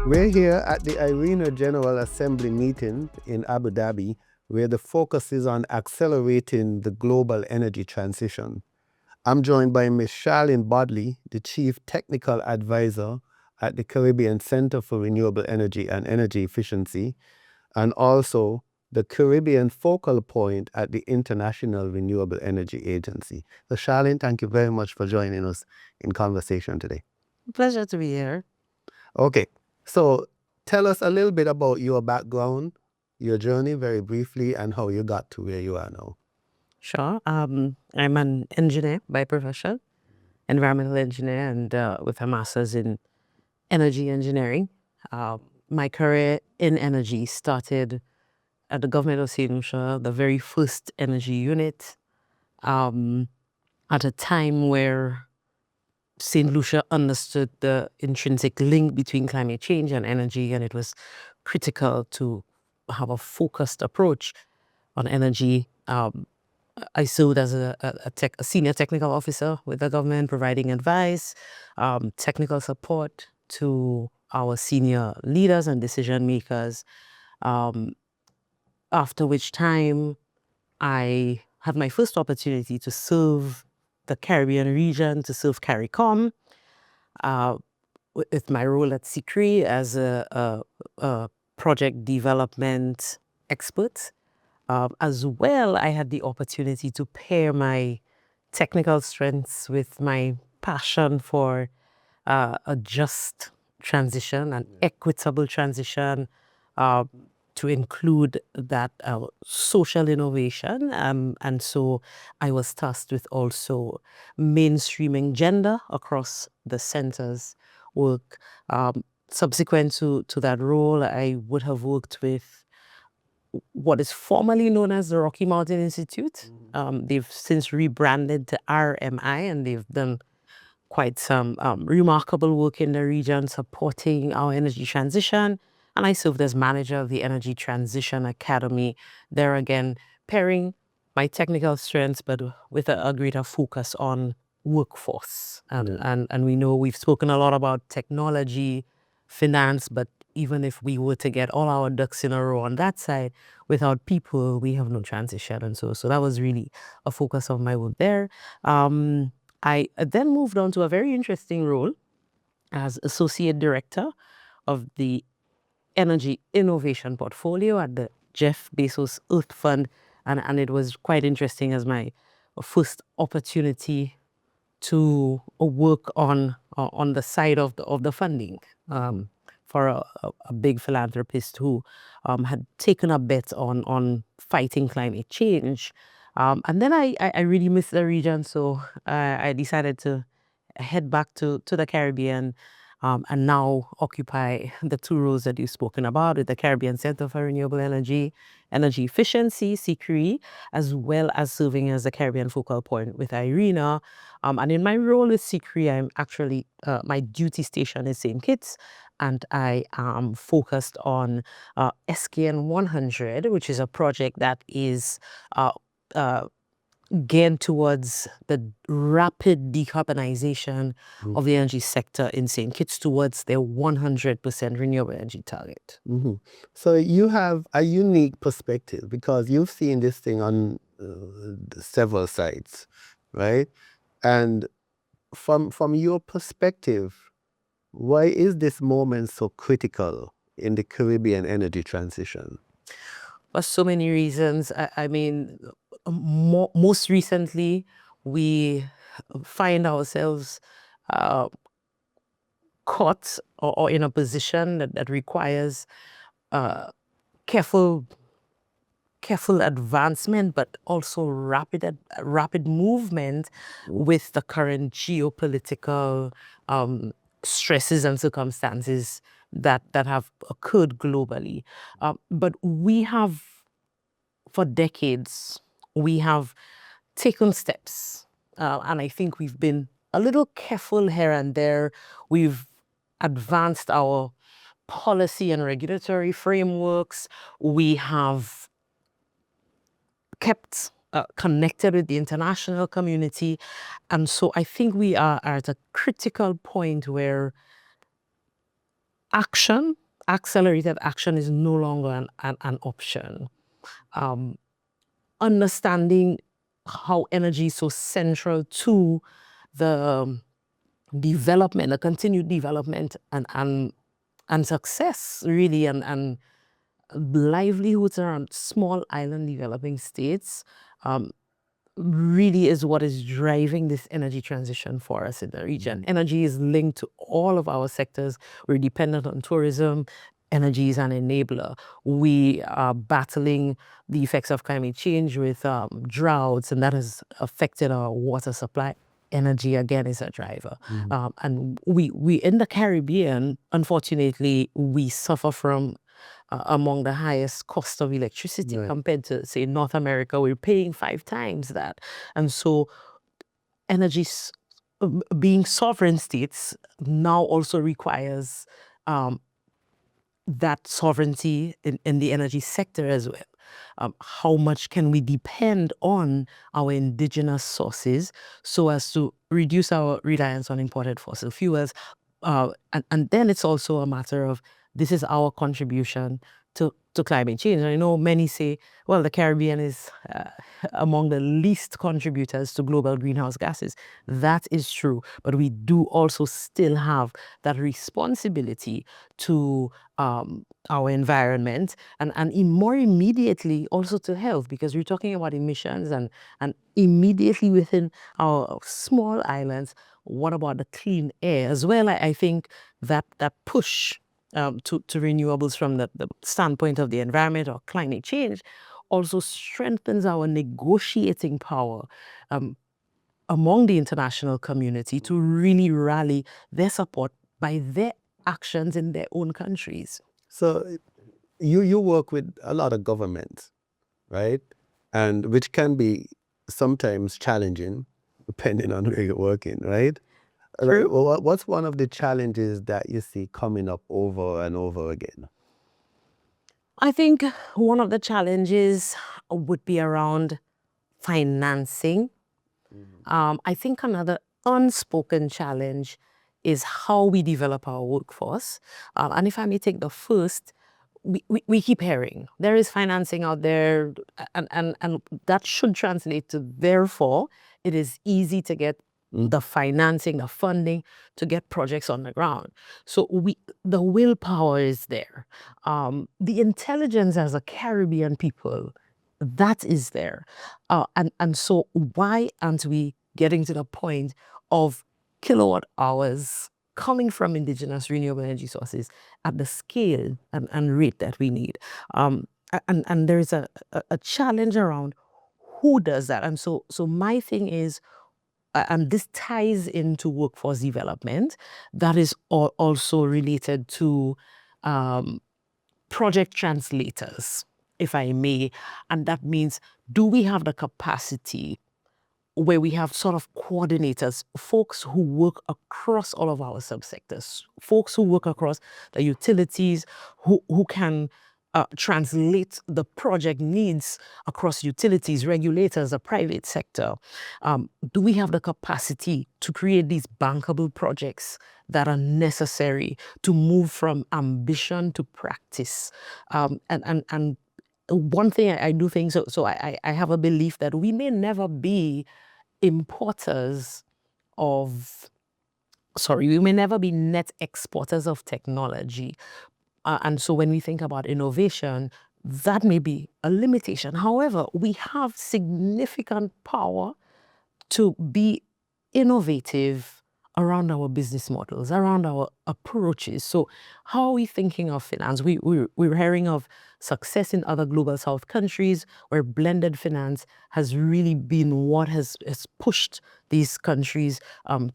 We're here at the IRENA General Assembly meeting in Abu Dhabi, where the focus is on accelerating the global energy transition. I'm joined by Ms. Charlin Bodley, the Chief Technical Advisor at the Caribbean Center for Renewable Energy and Energy Efficiency, and also the Caribbean focal point at the International Renewable Energy Agency. So Charlin, thank you very much for joining us in conversation today. Pleasure to be here. Okay, so tell us a little bit about your background, your journey very briefly, and how you got to where you are now. Sure. I'm an engineer by profession, environmental engineer, and with a master's in energy engineering. My career in energy started at the government of St. Lucia, the very first energy unit, at a time where St. Lucia understood the intrinsic link between climate change and energy, and it was critical to have a focused approach on energy. I served as a senior technical officer with the government, providing advice, technical support to our senior leaders and decision makers, after which time I had my first opportunity to serve the Caribbean region, to serve CARICOM, with my role at CCREEE as a project development expert. As well, I had the opportunity to pair my technical strengths with my passion for a just transition, an equitable transition, to include that social innovation. And so I was tasked with also mainstreaming gender across the center's work. Subsequent to that role, I would have worked with what is formerly known as the Rocky Mountain Institute. They've since rebranded to RMI, and they've done quite some remarkable work in the region supporting our energy transition. And I served as manager of the Energy Transition Academy. There again, pairing my technical strengths, but with a greater focus on workforce. And we know we've spoken a lot about technology, finance, but even if we were to get all our ducks in a row on that side, without people, we have no transition. And so that was really a focus of my work there. I then moved on to a very interesting role as Associate Director of the Energy Innovation Portfolio at the Jeff Bezos Earth Fund. And it was quite interesting as my first opportunity to work on the side of the funding for a big philanthropist who had taken a bet on fighting climate change. And then I really missed the region, so I decided to head back to the Caribbean, and now occupy the two roles that you've spoken about with the Caribbean Center for Renewable Energy, Energy Efficiency, CCREEE, as well as serving as the Caribbean focal point with IRENA. And in my role with CCREEE, I'm actually, my duty station is St. Kitts, and I am focused on SKN 100, which is a project that is geared towards the rapid decarbonization of the energy sector in St. Kitts towards their 100% renewable energy target. So you have a unique perspective because you've seen this thing on several sites, right? And from your perspective, why is this moment so critical in the Caribbean energy transition? For so many reasons. I mean, most recently, we find ourselves caught or in a position that requires careful advancement, but also rapid movement with the current geopolitical stresses and circumstances that have occurred globally. But we have, for decades, we have taken steps, and I think we've been a little careful here and there. We've advanced our policy and regulatory frameworks. We have kept connected with the international community. And so I think we are at a critical point where action, accelerated action is no longer an option. Understanding how energy is so central to the development, the continued development and success, really, and livelihoods around small island developing states really is what is driving this energy transition for us in the region. Energy is linked to all of our sectors. We're dependent on tourism. Energy is an enabler. We are battling the effects of climate change with droughts, and that has affected our water supply. Energy, again, is a driver. And we in the Caribbean, unfortunately, we suffer from among the highest cost of electricity compared to, say, North America. We're paying 5 times that. And so energy, being sovereign states, now also requires that sovereignty in the energy sector as well. How much can we depend on our indigenous sources so as to reduce our reliance on imported fossil fuels? And then it's also a matter of, this is our contribution to climate change. And I know many say, well, the Caribbean is among the least contributors to global greenhouse gases. That is true. But we do also still have that responsibility to our environment and more immediately also to health, because we're talking about emissions and immediately within our small islands, what about the clean air as well? I think that push to renewables from the standpoint of the environment or climate change also strengthens our negotiating power among the international community to really rally their support by their actions in their own countries. So you work with a lot of governments, right? And which can be sometimes challenging depending on where you're working, right? True. What's one of the challenges that you see coming up over and over again? I think one of the challenges would be around financing. I think another unspoken challenge is how we develop our workforce. And if I may take the first, we keep hearing there is financing out there, and that should translate to, therefore, it is easy to get the financing, the funding to get projects on the ground. So the willpower is there. The intelligence as a Caribbean people, that is there. And so why aren't we getting to the point of kilowatt hours coming from indigenous renewable energy sources at the scale and rate that we need? And there's a challenge around who does that. And so my thing is, and this ties into workforce development, that is also related to project translators, if I may. And that means, do we have the capacity where we have sort of coordinators, folks who work across all of our subsectors, folks who work across the utilities, who can translate the project needs across utilities, regulators, the private sector? Do we have the capacity to create these bankable projects that are necessary to move from ambition to practice? And one thing I do think, so I have a belief that we may never be importers of, we may never be net exporters of technology. And so when we think about innovation, that may be a limitation. However, we have significant power to be innovative around our business models, around our approaches. So how are we thinking of finance? We're hearing of success in other global south countries where blended finance has really been what has pushed these countries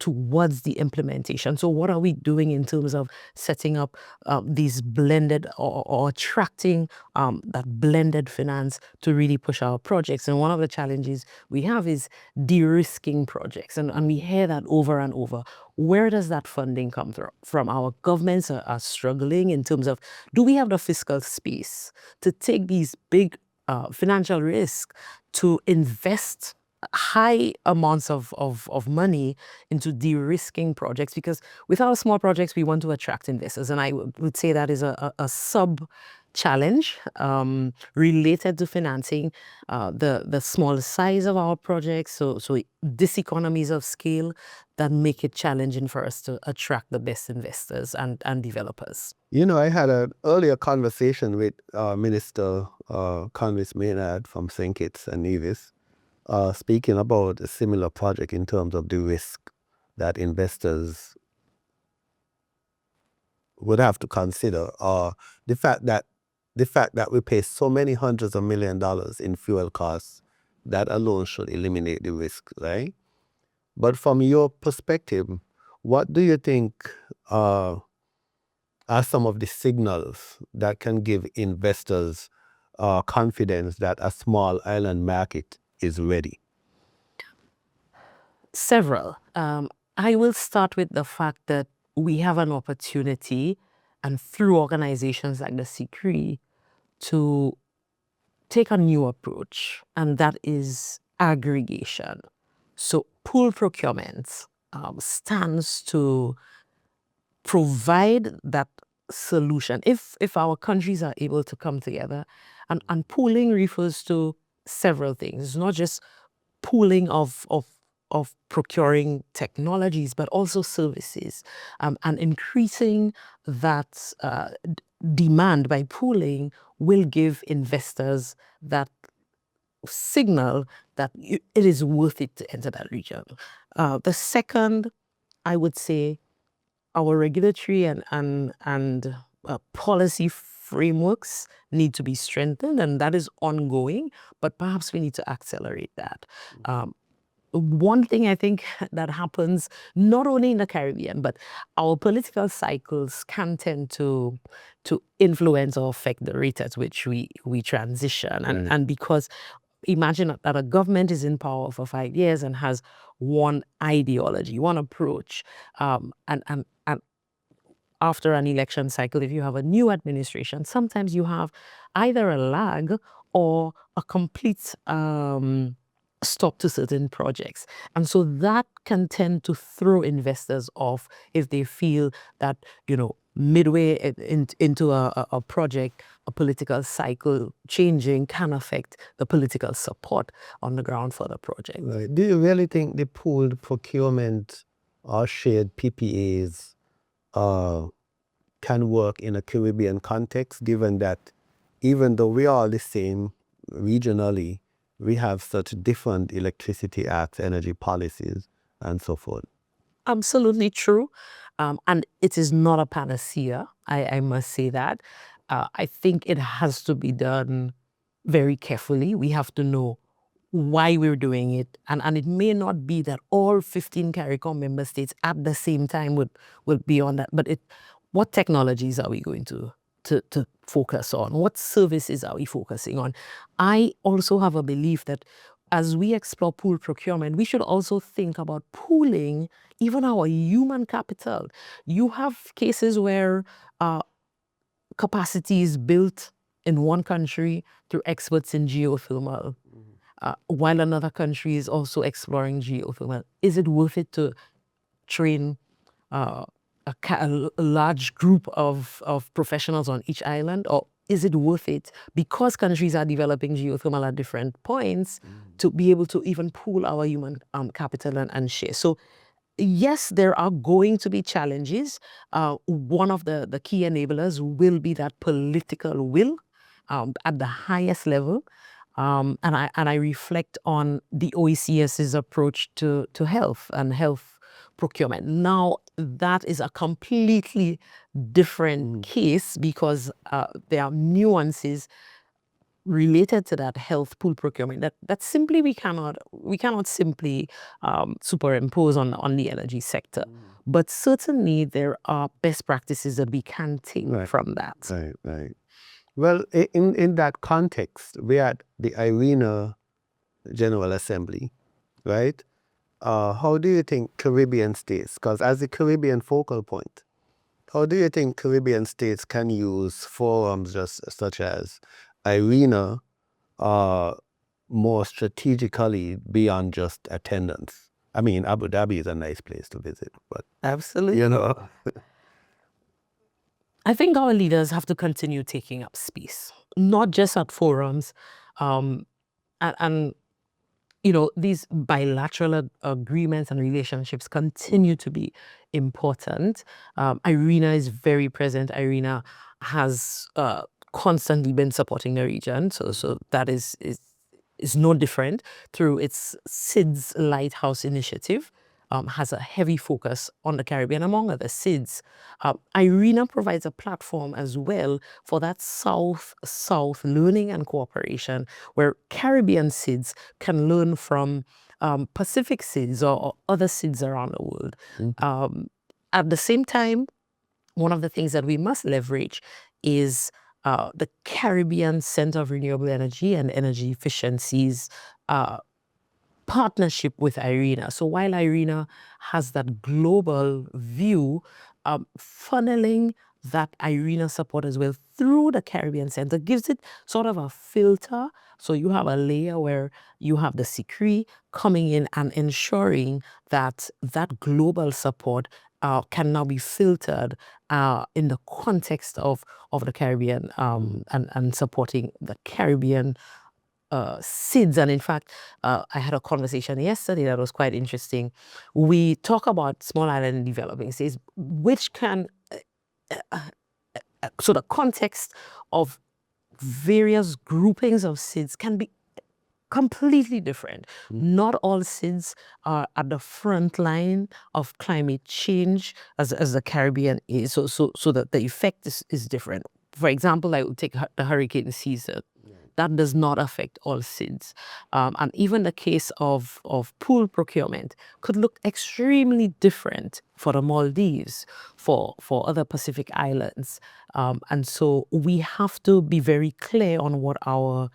towards the implementation. So what are we doing in terms of setting up these blended or attracting that blended finance to really push our projects? And one of the challenges we have is de-risking projects. And we hear that over and over. Where does that funding come from? Our governments are struggling in terms of, do we have the fiscal space to take these big financial risks to invest high amounts of money into de-risking projects, because with our small projects, we want to attract investors. And I would say that is a sub-challenge related to financing, the small size of our projects. So diseconomies of scale that make it challenging for us to attract the best investors and developers. I had an earlier conversation with Minister Convis Maynard from St. Kitts and Nevis, speaking about a similar project in terms of the risk that investors would have to consider, the fact that we pay so many hundreds of $millions in fuel costs, that alone should eliminate the risk, right? But from your perspective, what do you think are some of the signals that can give investors confidence that a small island market is ready? Several. I will start with the fact that we have an opportunity, and through organizations like the CCREEE, to take a new approach, and that is aggregation. So pool procurement stands to provide that solution. If our countries are able to come together, and pooling refers to several things. It's not just pooling of procuring technologies, but also services, and increasing that demand by pooling will give investors that signal that it is worth it to enter that region. The second, I would say, our regulatory and policy frameworks need to be strengthened, and that is ongoing, but perhaps we need to accelerate that. One thing I think that happens not only in the Caribbean, but our political cycles can tend to influence or affect the rate at which we transition. And because imagine that a government is in power for 5 years and has one ideology, one approach, and after an election cycle, if you have a new administration, sometimes you have either a lag or a complete stop to certain projects. And so that can tend to throw investors off if they feel that, midway into a project, a political cycle changing can affect the political support on the ground for the project. Right. Do you really think the pooled procurement or shared PPAs can work in a Caribbean context, given that even though we are the same regionally, we have such different electricity acts, energy policies, and so forth? Absolutely true. And it is not a panacea, I must say that. I think it has to be done very carefully. We have to know why we're doing it. And it may not be that all 15 CARICOM member states at the same time would be on that. But what technologies are we going to focus on? What services are we focusing on? I also have a belief that as we explore pool procurement, we should also think about pooling even our human capital. You have cases where capacity is built in one country through experts in geothermal, while another country is also exploring geothermal. Is it worth it to train a large group of professionals on each island, or is it worth it, because countries are developing geothermal at different points, to be able to even pool our human capital and share? So yes, there are going to be challenges. One of the key enablers will be that political will at the highest level. And I reflect on the OECS's approach to health and health procurement. Now, that is a completely different case, because there are nuances related to that health pool procurement that simply we cannot simply superimpose on the energy sector. But certainly there are best practices that we can take from that. Right. Well, in that context, we are at the IRENA General Assembly, right? How do you think Caribbean states, because as the Caribbean focal point, how do you think Caribbean states can use forums just such as IRENA, more strategically beyond just attendance? I mean, Abu Dhabi is a nice place to visit, but Absolutely. you know, I think our leaders have to continue taking up space, not just at forums, and these bilateral agreements and relationships continue to be important. IRENA is very present. IRENA has constantly been supporting the region, so that is no different through its SIDS Lighthouse initiative. Has a heavy focus on the Caribbean, among other SIDS. IRENA provides a platform as well for that South-South learning and cooperation, where Caribbean SIDS can learn from Pacific SIDS or other SIDS around the world. At the same time, one of the things that we must leverage is the Caribbean Center of Renewable Energy and Energy Efficiencies partnership with IRENA. So while IRENA has that global view, funneling that IRENA support as well through the Caribbean Center gives it sort of a filter. So you have a layer where you have the CCREEE coming in and ensuring that that global support can now be filtered in the context of the Caribbean and supporting the Caribbean SIDS. And in fact, I had a conversation yesterday that was quite interesting. We talk about small island and developing states, which can, so the context of various groupings of SIDS can be completely different. Not all SIDS are at the front line of climate change as the Caribbean is. So that the effect is different. For example, I would take the hurricane season. That does not affect all SIDS. And even the case of pool procurement could look extremely different for the Maldives, for other Pacific islands. And so we have to be very clear on what our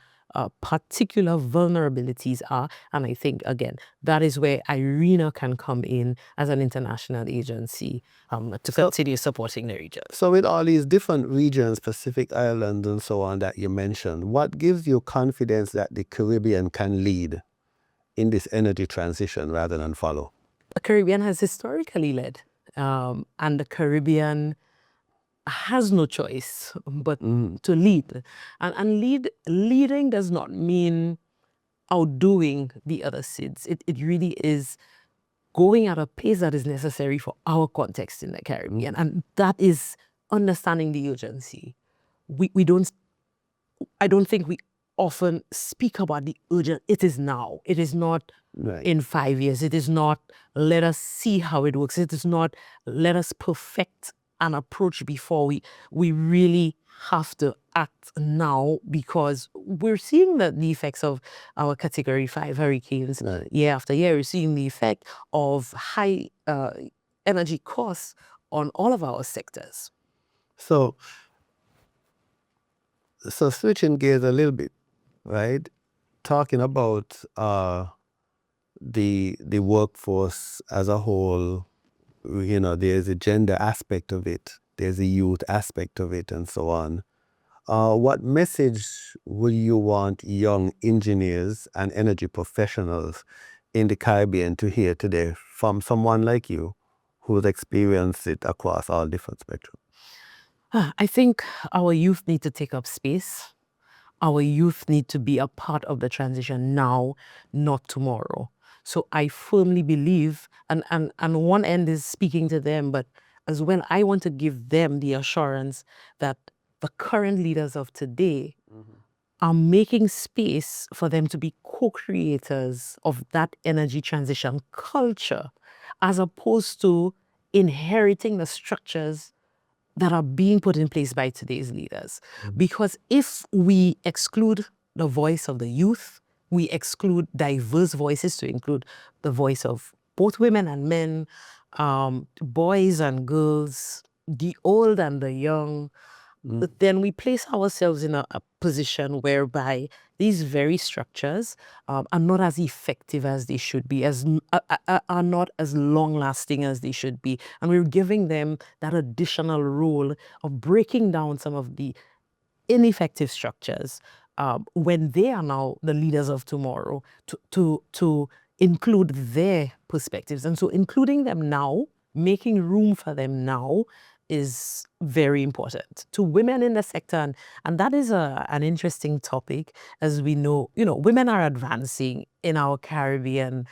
particular vulnerabilities are. And I think, again, that is where IRENA can come in as an international agency to continue supporting the region. So with all these different regions, Pacific Islands and so on that you mentioned, what gives you confidence that the Caribbean can lead in this energy transition rather than follow? The Caribbean has historically led, and the Caribbean has no choice but to lead. And leading does not mean outdoing the other SIDS. It really is going at a pace that is necessary for our context in the Caribbean. And that is understanding the urgency. I don't think we often speak about the urgent. It is now. It is not in 5 years. It is not let us see how it works. It is not let us perfect an approach before we really have to act now, because we're seeing the effects of our Category 5 hurricanes year after year. We're seeing the effect of high energy costs on all of our sectors. So switching gears a little bit, right? Talking about the workforce as a whole, there's a gender aspect of it, there's a youth aspect of it, and so on. What message would you want young engineers and energy professionals in the Caribbean to hear today from someone like you who's experienced it across all different spectrums? I think our youth need to take up space. Our youth need to be a part of the transition now, not tomorrow. So I firmly believe, and one end is speaking to them, but as well, I want to give them the assurance that the current leaders of today are making space for them to be co-creators of that energy transition culture, as opposed to inheriting the structures that are being put in place by today's leaders. Because if we exclude the voice of the youth, we exclude diverse voices to include the voice of both women and men, boys and girls, the old and the young, then we place ourselves in a position whereby these very structures are not as effective as they should be, are not as long-lasting as they should be. And we're giving them that additional role of breaking down some of the ineffective structures when they are now the leaders of tomorrow, to include their perspectives. And so including them now, making room for them now, is very important to women in the sector. And that is an interesting topic. As we know, women are advancing in our Caribbean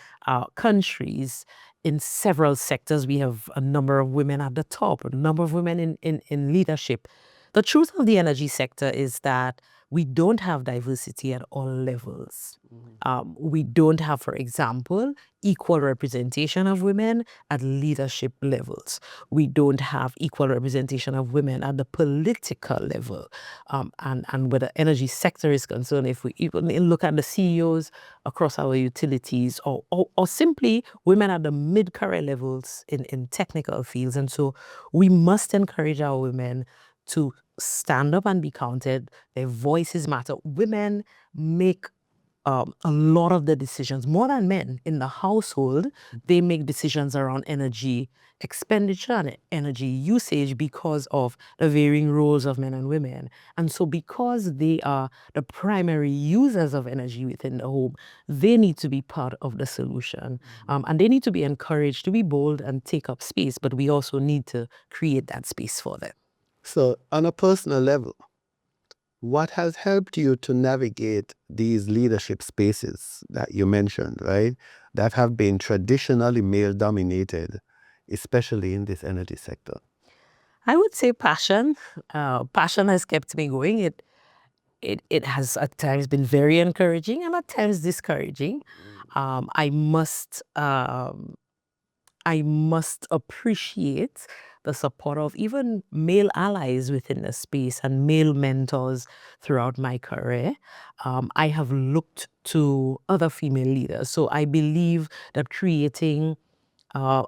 countries in several sectors. We have a number of women at the top, a number of women in leadership. The truth of the energy sector is that we don't have diversity at all levels. We don't have, for example, equal representation of women at leadership levels. We don't have equal representation of women at the political level. And where the energy sector is concerned, if we even look at the CEOs across our utilities, or simply women at the mid-career levels in technical fields. And so we must encourage our women to stand up and be counted. Their voices matter. Women make a lot of the decisions, more than men in the household. They make decisions around energy expenditure and energy usage because of the varying roles of men and women. And so because they are the primary users of energy within the home, they need to be part of the solution. And they need to be encouraged to be bold and take up space, but we also need to create that space for them. So on a personal level, what has helped you to navigate these leadership spaces that you mentioned, right, that have been traditionally male-dominated, especially in this energy sector? I would say passion. Passion has kept me going. It has at times been very encouraging and at times discouraging. I must appreciate the support of even male allies within the space and male mentors throughout my career. I have looked to other female leaders. So I believe that creating a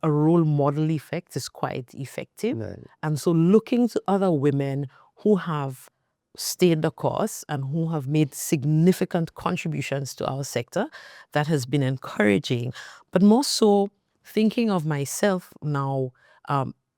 role model effect is quite effective. Right. And so looking to other women who have stayed the course and who have made significant contributions to our sector, that has been encouraging. But more so, thinking of myself now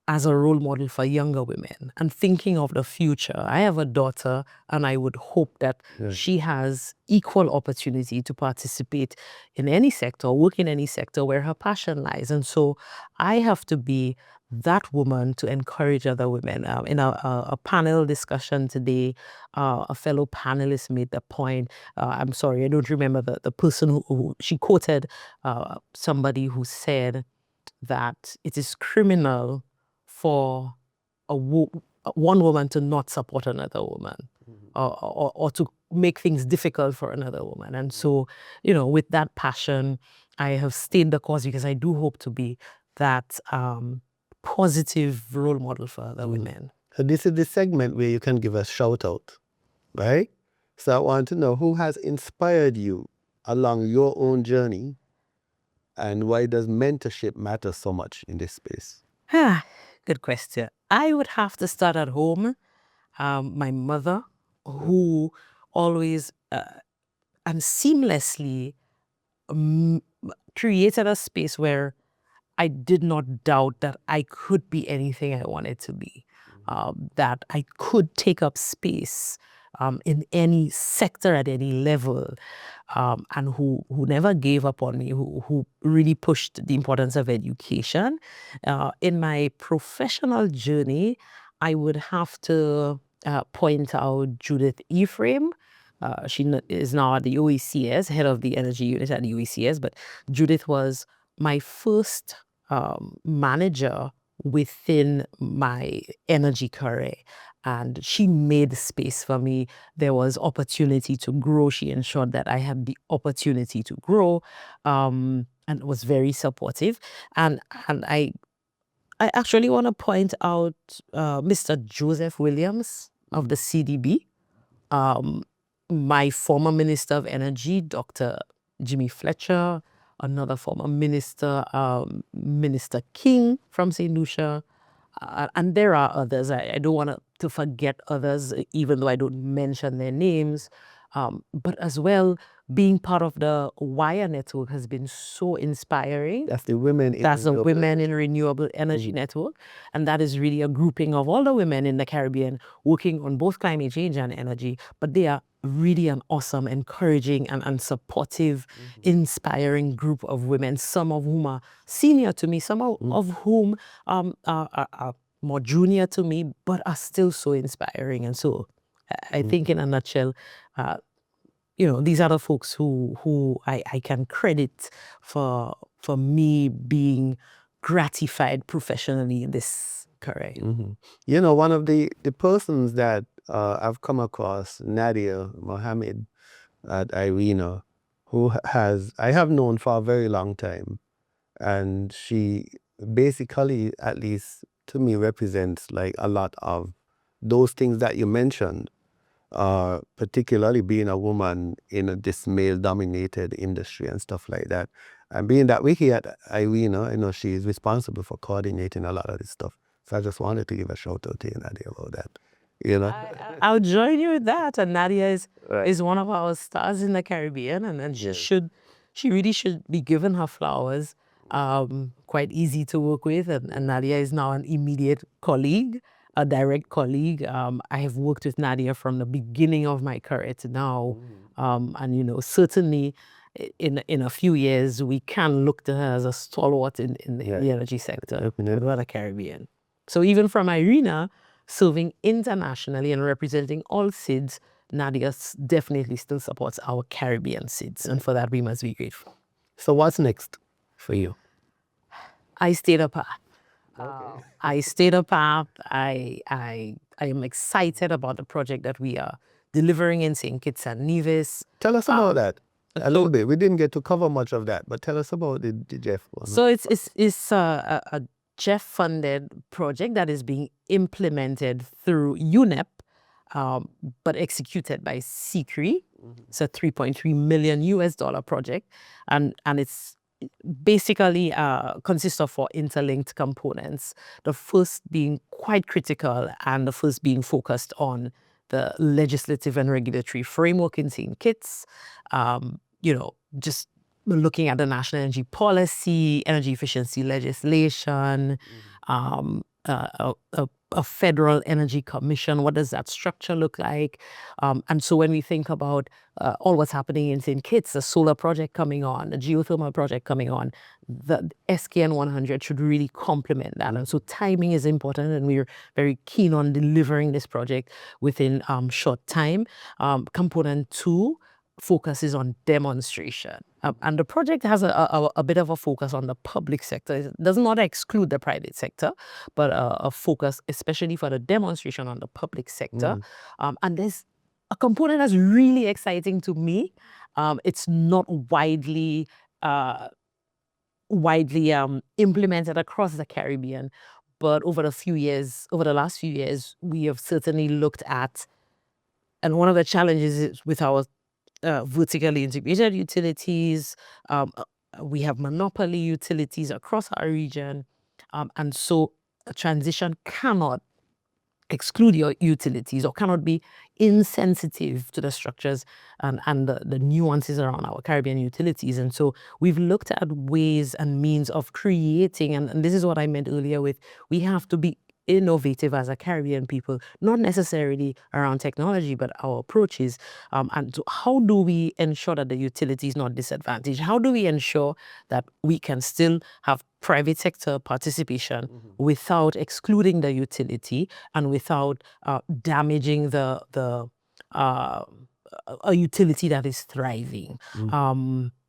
as a role model for younger women and thinking of the future. I have a daughter, and I would hope that she has equal opportunity to participate in any sector, work in any sector where her passion lies. And so I have to be that woman to encourage other women. In a panel discussion today, a fellow panelist made the point, I'm sorry, I don't remember the person who she quoted somebody who said that it is criminal for one woman to not support another woman, or to make things difficult for another woman. And so, with that passion, I have stayed the course because I do hope to be that positive role model for other women. So this is the segment where you can give a shout out, right? So I want to know who has inspired you along your own journey, and why does mentorship matter so much in this space? Good question. I would have to start at home. My mother, who always and seamlessly created a space where I did not doubt that I could be anything I wanted to be, that I could take up space in any sector at any level, and who never gave up on me, who really pushed the importance of education. In my professional journey, I would have to point out Judith Ephraim. She is now at the OECS, head of the energy unit at the OECS, but Judith was my first manager within my energy career. And she made space for me. There was opportunity to grow. She ensured that I had the opportunity to grow, and was very supportive. And I actually want to point out Mr. Joseph Williams of the CDB, my former Minister of Energy, Dr. Jimmy Fletcher, another former minister, Minister King from St. Lucia, and there are others. I don't want to forget others, even though I don't mention their names. But as well, being part of the WIRE network has been so inspiring. That's the Women in That's the Renewable Women in Renewable Energy Network. And that is really a grouping of all the women in the Caribbean working on both climate change and energy. But they are really an awesome, encouraging, and supportive, inspiring group of women, some of whom are senior to me, some of whom are more junior to me, but are still so inspiring. And so I think in a nutshell, these are the folks who I can credit for me being gratified professionally in this career. One of the persons that I've come across, Nadia Mohammed at IRENA, who I have known for a very long time. And she basically, at least to me, represents like a lot of those things that you mentioned, particularly being a woman in this male-dominated industry and stuff like that. And being that we're here at IRENA, I know she is responsible for coordinating a lot of this stuff. So I just wanted to give a shout out to you, Nadia, about that. I'll join you with that. And Nadia is one of our stars in the Caribbean, and she really should be given her flowers. Quite easy to work with, and Nadia is now an immediate colleague, a direct colleague. I have worked with Nadia from the beginning of my career to now, and certainly in a few years we can look to her as a stalwart in the energy sector throughout the Caribbean. So even from IRENA, serving internationally and representing all SIDS, Nadia definitely still supports our Caribbean SIDS, and for that we must be grateful. So what's next for you? I stayed a path. I stayed a path. I am excited about the project that we are delivering in St. Kitts and Nevis. Tell us about that a little bit. We didn't get to cover much of that, but tell us about the Jeff one. So it's a Jeff-funded project that is being implemented through UNEP, but executed by CCREEE. It's a $3.3 million project, and it's basically consists of 4 interlinked components. The first being quite critical, and the first being focused on the legislative and regulatory framework in St. Kitts. Just looking at the national energy policy, energy efficiency legislation, a federal energy commission. What does that structure look like? And so when we think about all what's happening in St. Kitts, the solar project coming on, the geothermal project coming on, the SKN 100 should really complement that. And so timing is important, and we're very keen on delivering this project within short time. Component 2 focuses on demonstration. And the project has a bit of a focus on the public sector. It does not exclude the private sector, but a focus especially for the demonstration on the public sector. And there's a component that's really exciting to me. It's not widely implemented across the Caribbean, but over the last few years, we have certainly looked at, and one of the challenges is with our vertically integrated utilities. We have monopoly utilities across our region. And so a transition cannot exclude your utilities or cannot be insensitive to the structures and the nuances around our Caribbean utilities. And so we've looked at ways and means of creating, and this is what I meant earlier with, we have to be innovative as a Caribbean people, not necessarily around technology, but our approaches. And so how do we ensure that the utility is not disadvantaged? How do we ensure that we can still have private sector participation without excluding the utility and without damaging a utility that is thriving?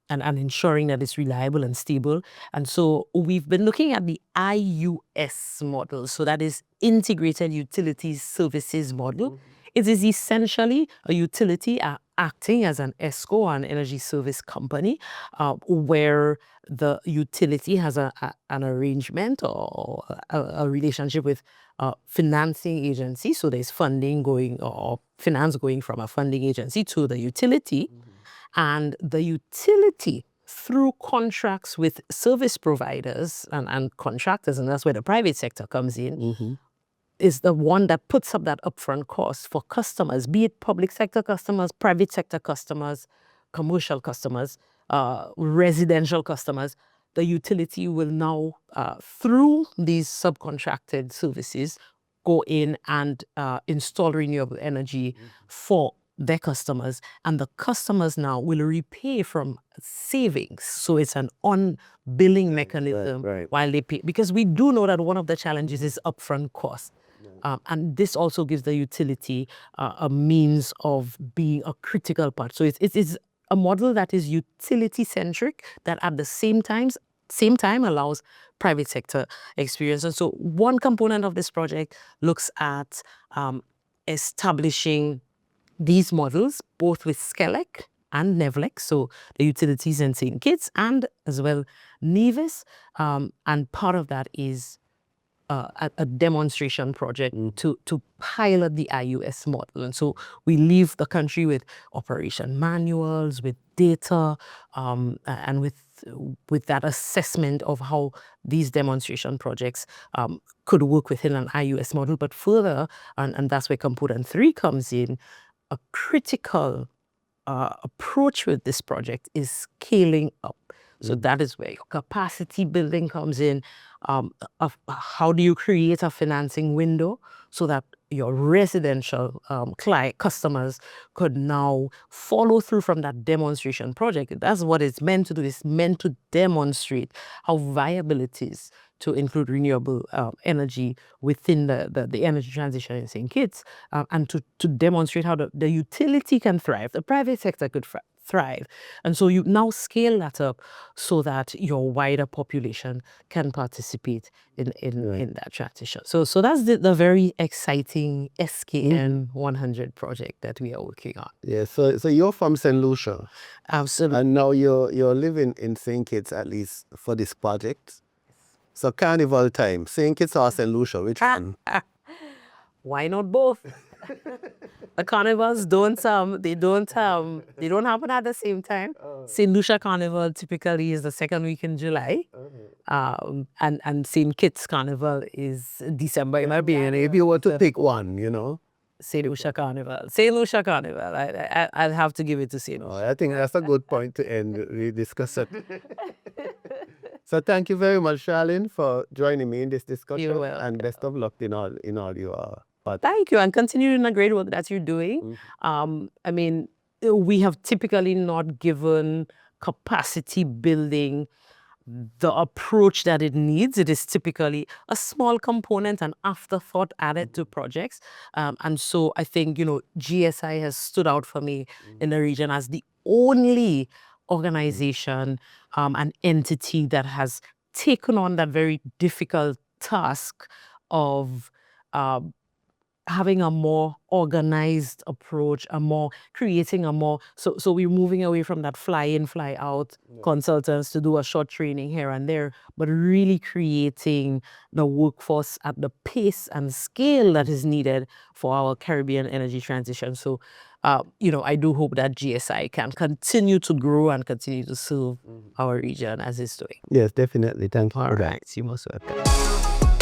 And ensuring that it's reliable and stable. And so we've been looking at the IUS model. So that is Integrated Utilities Services model. It is essentially a utility acting as an ESCO, an energy service company, where the utility has an arrangement or a relationship with a financing agency. So there's funding going, or finance going from a funding agency to the utility. And the utility, through contracts with service providers and contractors, and that's where the private sector comes in, is the one that puts up that upfront cost for customers, be it public sector customers, private sector customers, commercial customers, residential customers, the utility will now, through these subcontracted services, go in and install renewable energy for their customers, and the customers now will repay from savings. So it's an on-billing mechanism while they pay, because we do know that one of the challenges is upfront cost. And this also gives the utility a means of being a critical part. So it's a model that is utility-centric, that at the same time allows private sector experience. And so one component of this project looks at establishing these models, both with SCELEC and NEVLEC, so the utilities in St. Kitts, and as well Nevis. And part of that is a demonstration project to pilot the IUS model. And so we leave the country with operation manuals, with data, and with that assessment of how these demonstration projects could work within an IUS model. But further, and that's where component 3 comes in, a critical approach with this project is scaling up. So that is where your capacity building comes in. Of how do you create a financing window so that your residential client customers could now follow through from that demonstration project? That's what it's meant to do. It's meant to demonstrate how viable it is to include renewable energy within the energy transition in St. Kitts, and to demonstrate how the utility can thrive, the private sector could thrive. And so you now scale that up so that your wider population can participate in that transition. So that's the very exciting SKN 100 project that we are working on. Yeah, so you're from St. Lucia. Absolutely. And now you're living in St. Kitts, at least for this project. So carnival time, St. Kitts or St. Lucia, which one? Why not both? The carnivals don't happen at the same time. St. Lucia Carnival typically is the second week in July. And St. Kitts Carnival is December. If you were to pick one, St. Lucia Carnival. St. Lucia Carnival. I'll have to give it to St. Lucia. I think that's a good point to end the discussion. So thank you very much, Charlin, for joining me in this discussion. You're welcome. And best of luck in all your part. Thank you, and continue in the great work that you're doing. I mean, we have typically not given capacity building the approach that it needs. It is typically a small component, an afterthought added to projects. And so I think, GSI has stood out for me in the region as the only organization and entity that has taken on that very difficult task of having a more organized approach, creating a more, so we're moving away from that fly in, fly out consultants to do a short training here and there, but really creating the workforce at the pace and scale that is needed for our Caribbean energy transition. So, I do hope that GSI can continue to grow and continue to serve our region as it's doing. Yes, definitely. Thank you. All right, you're most welcome.